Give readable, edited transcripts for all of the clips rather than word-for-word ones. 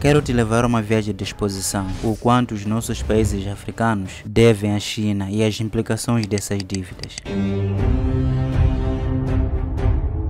quero te levar a uma viagem de exposição, o quanto os nossos países africanos devem à China e as implicações dessas dívidas.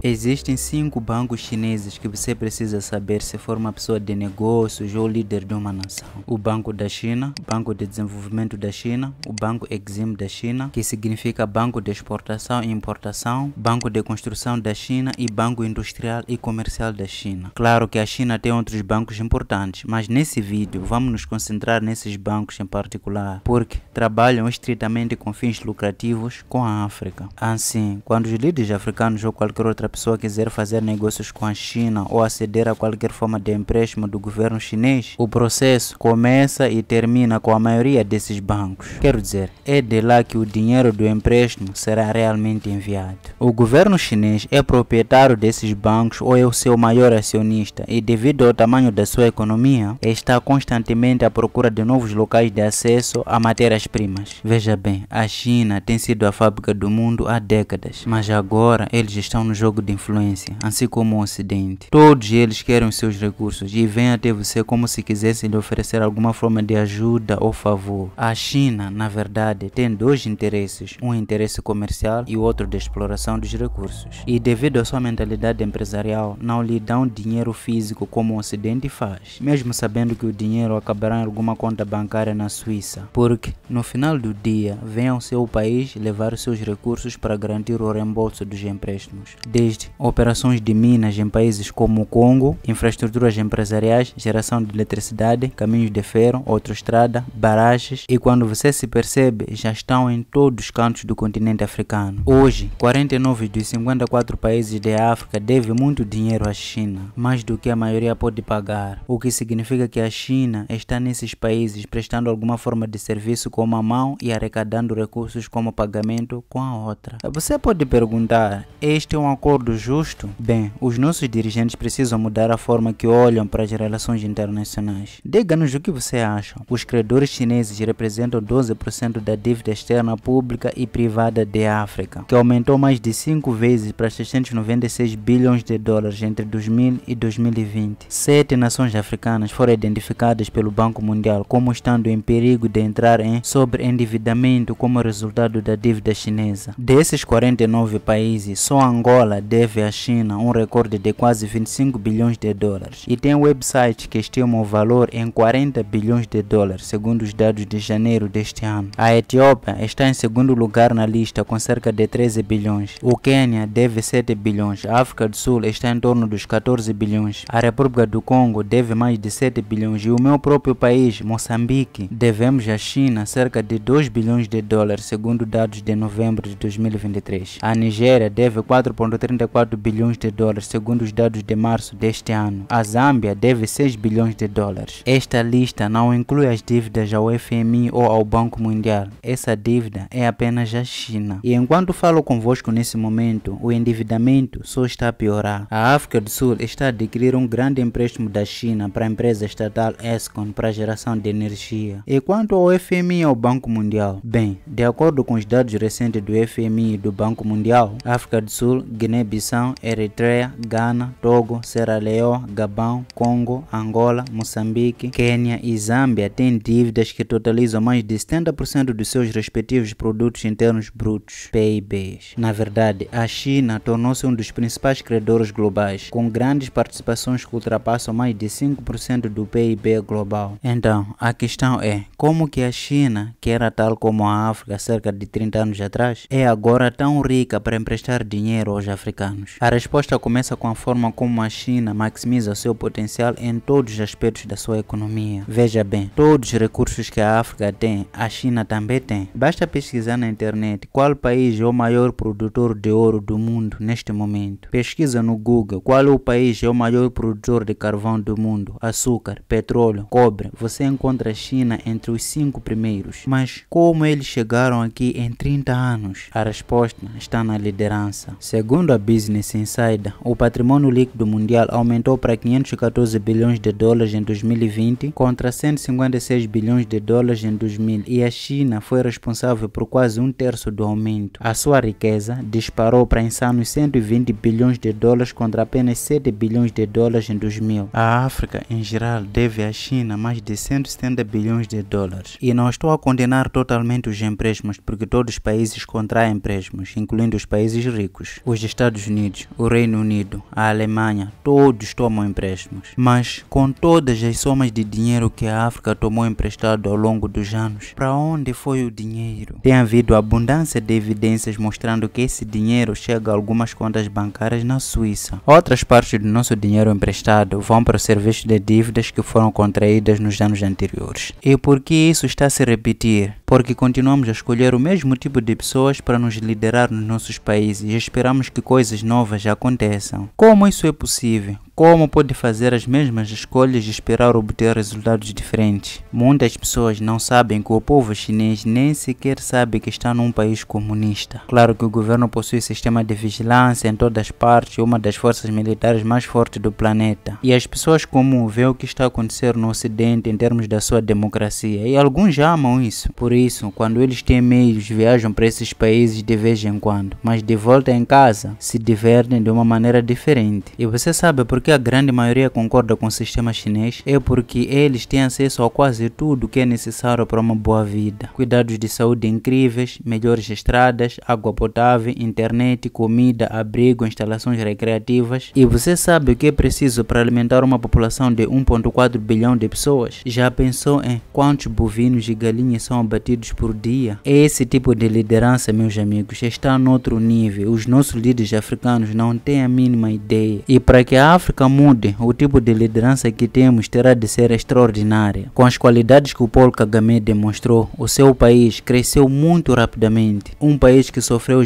Existem 5 bancos chineses que você precisa saber se for uma pessoa de negócios ou líder de uma nação. O Banco da China, Banco de Desenvolvimento da China, o Banco Exim da China, que significa Banco de Exportação e Importação, Banco de Construção da China e Banco Industrial e Comercial da China. Claro que a China tem outros bancos importantes, mas nesse vídeo vamos nos concentrar nesses bancos em particular, porque trabalham estritamente com fins lucrativos com a África. Assim, quando os líderes africanos ou qualquer outra pessoa quiser fazer negócios com a China ou aceder a qualquer forma de empréstimo do governo chinês, o processo começa e termina com a maioria desses bancos. Quero dizer, é de lá que o dinheiro do empréstimo será realmente enviado. O governo chinês é proprietário desses bancos ou é o seu maior acionista e, devido ao tamanho da sua economia, está constantemente à procura de novos locais de acesso a matérias-primas. Veja bem, a China tem sido a fábrica do mundo há décadas, mas agora eles estão no jogo de influência, assim como o Ocidente. Todos eles querem os seus recursos e vêm até você como se quisessem lhe oferecer alguma forma de ajuda ou favor. A China, na verdade, tem 2 interesses, um interesse comercial e o outro de exploração dos recursos. E devido à sua mentalidade empresarial, não lhe dão dinheiro físico como o Ocidente faz, mesmo sabendo que o dinheiro acabará em alguma conta bancária na Suíça, porque no final do dia, vem ao seu país levar os seus recursos para garantir o reembolso dos empréstimos. Desde operações de minas em países como o Congo, infraestruturas empresariais, geração de eletricidade, caminhos de ferro, autoestrada, barragens, e quando você se percebe, já estão em todos os cantos do continente africano. Hoje, 49 dos 54 países da África devem muito dinheiro à China, mais do que a maioria pode pagar, o que significa que a China está nesses países prestando alguma forma de serviço com uma mão e arrecadando recursos como pagamento com a outra. Você pode perguntar, este é um acordo justo? Bem, os nossos dirigentes precisam mudar a forma que olham para as relações internacionais. Diga-nos o que você acha. Os credores chineses representam 12% da dívida externa pública e privada da África, que aumentou mais de 5 vezes para 696 bilhões de dólares entre 2000 e 2020. 7 nações africanas foram identificadas pelo Banco Mundial como estando em perigo de entrar em sobreendividamento como resultado da dívida chinesa. Desses 49 países, só Angola deve à China um recorde de quase 25 bilhões de dólares e tem um website que estima o valor em 40 bilhões de dólares, segundo os dados de janeiro deste ano. A Etiópia está em segundo lugar na lista com cerca de 13 bilhões. O Quênia deve 7 bilhões. A África do Sul está em torno dos 14 bilhões. A República do Congo deve mais de 7 bilhões e o meu próprio país, Moçambique, devemos à China cerca de 2 bilhões de dólares, segundo dados de novembro de 2023. A Nigéria deve 4,34 bilhões de dólares, segundo os dados de março deste ano. A Zâmbia deve 6 bilhões de dólares. Esta lista não inclui as dívidas ao FMI ou ao Banco Mundial. Essa dívida é apenas a China. E enquanto falo convosco nesse momento, o endividamento só está a piorar. A África do Sul está a adquirir um grande empréstimo da China para a empresa estatal Eskom para a geração de energia. E quanto ao FMI e ao Banco Mundial? Bem, de acordo com os dados recentes do FMI e do Banco Mundial, África do Sul, Guiné-Bissau, Eritreia, Ghana, Togo, Serra Leoa, Gabão, Congo, Angola, Moçambique, Quênia e Zâmbia têm dívidas que totalizam mais de 70% dos seus respectivos produtos internos brutos, PIBs. Na verdade, a China tornou-se um dos principais credores globais, com grandes participações que ultrapassam mais de 5% do PIB global. Então, a questão é, como que a China, que era tal como a África cerca de 30 anos atrás, é agora tão rica para emprestar dinheiro aos africanos? A resposta começa com a forma como a China maximiza o seu potencial em todos os aspectos da sua economia. Veja bem, todos os recursos que a África tem, a China também tem. Basta pesquisar na internet qual país é o maior produtor de ouro do mundo neste momento. Pesquisa no Google qual é o país é o maior produtor de carvão do mundo, açúcar, petróleo, cobre. Você encontra a China entre os 5 primeiros. Mas como eles chegaram aqui em 30 anos? A resposta está na liderança. Segundo a Business Insider, o patrimônio líquido mundial aumentou para 514 bilhões de dólares em 2020 contra 156 bilhões de dólares em 2000 e a China foi responsável por quase um terço do aumento. A sua riqueza disparou para insanos 120 bilhões de dólares contra apenas 7 bilhões de dólares em 2000. A África, em geral, deve à China mais de 170 bilhões de dólares. E não estou a condenar totalmente os empréstimos, porque todos os países contraem empréstimos, incluindo os países ricos. Os Estados Unidos, o Reino Unido, a Alemanha, todos tomam empréstimos. Mas com todas as somas de dinheiro que a África tomou emprestado ao longo dos anos, para onde foi o dinheiro? Tem havido abundância de evidências mostrando que esse dinheiro chega a algumas contas bancárias na Suíça. Outras partes do nosso dinheiro emprestado vão para o serviço de dívidas que foram contraídas nos anos anteriores. E por que isso está a se repetir? Porque continuamos a escolher o mesmo tipo de pessoas para nos liderar nos nossos países e esperamos que coisas novas aconteçam. Como isso é possível? Como pode fazer as mesmas escolhas e esperar obter resultados diferentes? Muitas pessoas não sabem que o povo chinês nem sequer sabe que está num país comunista. Claro que o governo possui sistema de vigilância em todas as partes e uma das forças militares mais fortes do planeta. E as pessoas comuns veem o que está acontecendo no Ocidente em termos da sua democracia. E alguns já amam isso. Por isso, quando eles têm meios, viajam para esses países de vez em quando. Mas de volta em casa, se divertem de uma maneira diferente. E você sabe por que a grande maioria concorda com o sistema chinês? É porque eles têm acesso a quase tudo que é necessário para uma boa vida. Cuidados de saúde incríveis, melhores estradas, água potável, internet, comida, abrigo, instalações recreativas. E você sabe o que é preciso para alimentar uma população de 1,4 bilhão de pessoas? Já pensou em quantos bovinos e galinhas são abatidos por dia? Esse tipo de liderança, meus amigos, está noutro nível. Os nossos líderes africanos não têm a mínima ideia. E para que a África mude, o tipo de liderança que temos terá de ser extraordinária. Com as qualidades que o Paul Kagame demonstrou, o seu país cresceu muito rapidamente. Um país que sofreu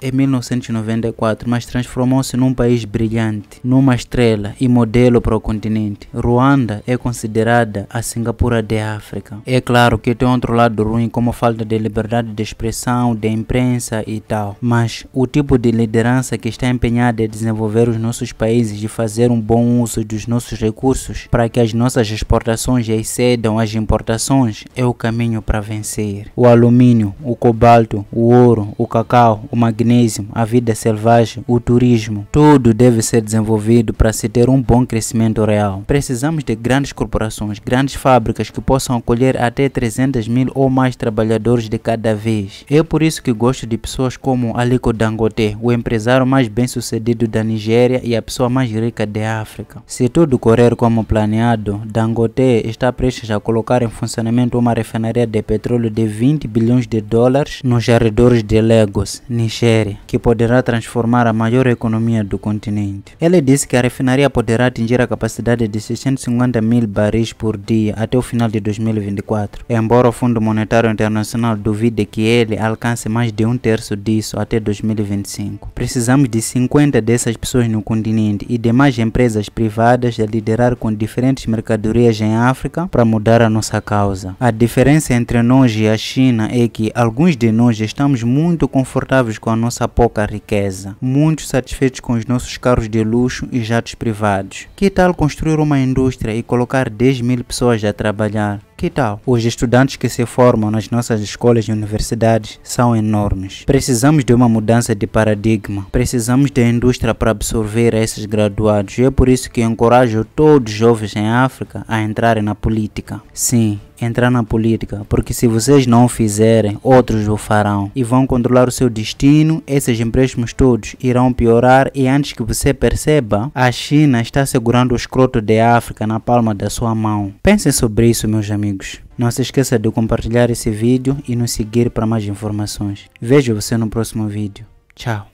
em 1994, mas transformou-se num país brilhante, numa estrela e modelo para o continente. Ruanda é considerada a Singapura da África. É claro que tem outro lado ruim, como falta de liberdade de expressão, de imprensa e tal. Mas o tipo de liderança que está empenhada em desenvolver os nossos países e fazer um bom uso dos nossos recursos para que as nossas exportações excedam as importações é o caminho para vencer. O alumínio, o cobalto, o ouro, o cacau, o magnésio, a vida selvagem, o turismo, tudo deve ser desenvolvido para se ter um bom crescimento real. Precisamos de grandes corporações, grandes fábricas que possam acolher até 300 mil ou mais trabalhadores de cada vez. É por isso que gosto de pessoas como Aliko Dangote, o empresário mais bem sucedido da Nigéria e a pessoa mais rica da África. Se tudo correr como planeado, Dangote está prestes a colocar em funcionamento uma refinaria de petróleo de 20 bilhões de dólares nos arredores de Lagos, Nigéria, que poderá transformar a maior economia do continente. Ele disse que a refinaria poderá atingir a capacidade de 650 mil barris por dia até o final de 2024, embora o Fundo Monetário Internacional duvide que ele alcance mais de um terço disso até 2025. Precisamos de 50 dessas pessoas no continente e demais empresas privadas a liderar com diferentes mercadorias em África para mudar a nossa causa. A diferença entre nós e a China é que alguns de nós estamos muito confortáveis com a nossa pouca riqueza, muito satisfeitos com os nossos carros de luxo e jatos privados. Que tal construir uma indústria e colocar 10 mil pessoas a trabalhar? Que tal? Os estudantes que se formam nas nossas escolas e universidades são enormes. Precisamos de uma mudança de paradigma. Precisamos de indústria para absorver esses graduados. E é por isso que encorajo todos os jovens em África a entrarem na política. Sim, entrar na política, porque se vocês não o fizerem, outros o farão e vão controlar o seu destino. Esses empréstimos todos irão piorar e antes que você perceba, a China está segurando o escroto da África na palma da sua mão. Pensem sobre isso, meus amigos. Não se esqueça de compartilhar esse vídeo e nos seguir para mais informações. Vejo você no próximo vídeo. Tchau.